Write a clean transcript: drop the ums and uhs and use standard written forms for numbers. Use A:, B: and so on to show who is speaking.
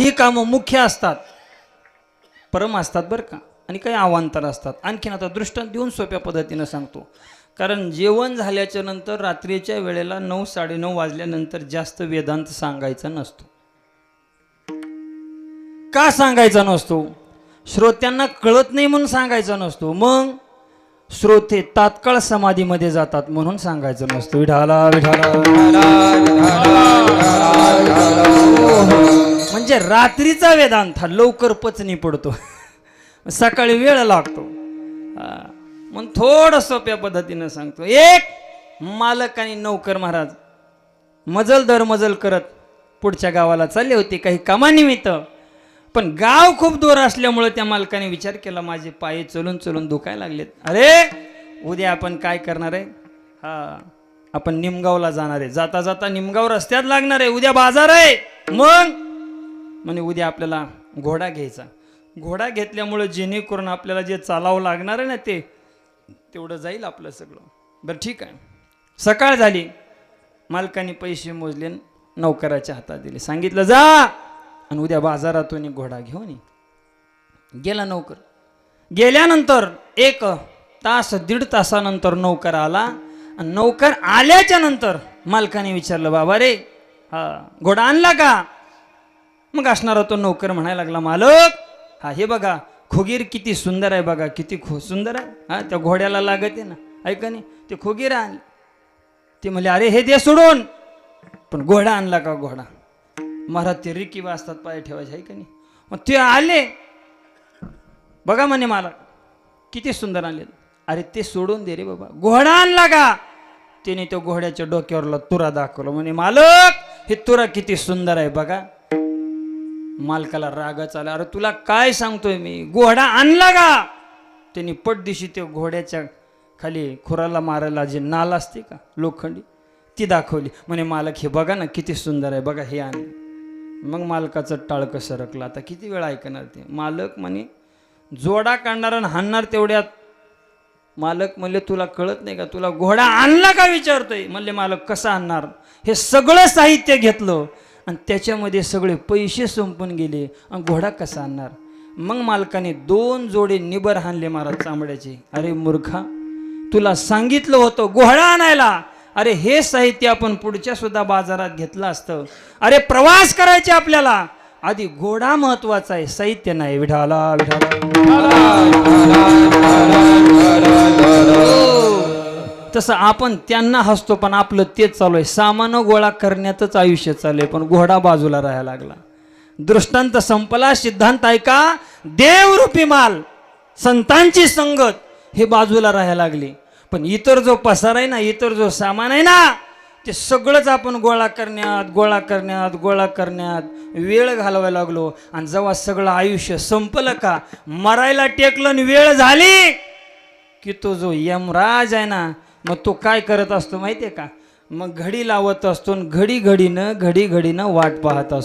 A: काही कामं मुख्य असतात, परम असतात बरं का, आणि काही अवांतर असतात. आणखीन आता दृष्टांत देऊन सोप्या पद्धतीनं सांगतो. कारण जेवण झाल्याच्या नंतर रात्रीच्या वेळेला 9 9:30 वाजल्यानंतर जास्त वेदांत सांगायचा नसतो. का सांगायचा नसतो? श्रोत्यांना कळत नाही म्हणून सांगायचा नसतो. मग श्रोते तात्काळ समाधीमध्ये जातात म्हणून सांगायचं नसतं. विठाला विठाला. म्हणजे रात्रीचा वेदांत हा लवकर पचनी पडतो, सकाळी वेळ लागतो. मग थोडं सोप्या पद्धतीनं सांगतो. एक मालक आणि नौकर महाराज मजल दर मजल करत पुढच्या गावाला चालले होते काही कामानिमित्त. पण गाव खूप दूर असल्यामुळे त्या मालकाने विचार केला, माझे पाय चलून चलून दुखायला लागलेत. अरे उद्या आपण काय करणार आहे? आपण निमगावला जाणार आहे. जाता जाता निमगाव रस्त्यात लागणार आहे. उद्या बाजार आहे. मग म्हणे उद्या आपल्याला घोडा घ्यायचा. घोडा घेतल्यामुळे जेणेकरून आपल्याला जे चालावं लागणार आहे ना ते तेवढं जाईल आपलं सगळं. बरं ठीक आहे. सकाळ झाली. मालकाने पैसे मोजले, नौकराच्या हातात दिले, सांगितलं जा आणि उद्या बाजारातून घोडा घेऊन ये. गेला नौकर. गेल्यानंतर 1 तास 1.5 तासानंतर नौकर आला. आणि नौकर आल्याच्या नंतर मालकाने विचारलं, बाबा रे घोडा आणला का? मग असणारा तो नौकर म्हणायला लागला, मालक हे बघा खोगीर किती सुंदर आहे बघा, किती सुंदर आहे. त्या घोड्याला लागत आहे ना, ऐका नाही ते खोगीर आणले. ते म्हणले, अरे हे दे सोडून, पण घोडा आणला का? घोडा महाराज ते रिकी वाजतात पाय ठेवायचे, आहे का नाही? मग ते आले, बघा म्हणे मला किती सुंदर आणले. अरे ते सोडून दे रे बाबा, घोडा आणला का? त्याने तो घोड्याच्या डोक्यावरला तुरा दाखवला. म्हणे मालक हे तुरा किती सुंदर आहे बघा. मालकाला रागच आला. अरे तुला काय सांगतोय मी, घोडा आणला का? त्यांनी पटदिशी ते घोड्याच्या खाली खुराला मारायला जे नाल असते का लोखंडी ती दाखवली. म्हणे मालक हे बघा ना किती सुंदर आहे बघा, हे आणले. मग मालकाचं टाळकं सरकलं. आता किती वेळ ऐकणार ते? मालक म्हणे जोडा काढणार आणि हाणणार तेवढ्यात. मालक म्हणले तुला कळत नाही का, तुला घोडा आणला का विचारतोय? म्हणले मालक कसा आणणार, हे सगळं साहित्य घेतलं आणि त्याच्यामध्ये सगळे पैसे संपून गेले आणि घोडा कसा आणणार? मग मालकाने 2 जोडे निबर हाणले महाराज चांबड्याचे. अरे मूर्खा, तुला सांगितलं होतं घोडा आणायला. अरे हे साहित्य आपण पुढच्या सुद्धा बाजारात घेतलं असतं. अरे प्रवास करायचे आपल्याला, आधी घोडा महत्वाचा आहे, साहित्य नाही. विठाला विठाला. तसं आपण त्यांना हसतो पण आपलं तेच चालू आहे. सामान गोळा करण्यातच आयुष्य चालू आहे, पण घोडा बाजूला राहायला लागला. दृष्टांत संपला. सिद्धांत ऐका. देवरूपी माल संतांची संगत हे बाजूला राहायला लागली. पण इतर जो पसार आहे ना, इतर जो सामान आहे ना, ते सगळंच आपण गोळा करण्यात वेळ घालवायला लागलो. आणि जेव्हा सगळं आयुष्य संपलं का, मरायला टेकलं आणि वेळ झाली की तो जो यमराज आहे ना, मग तो काय करत असतो माहितीये का? मग घडी लावत असतो, घडी घडीनं वाट पाहत असतो.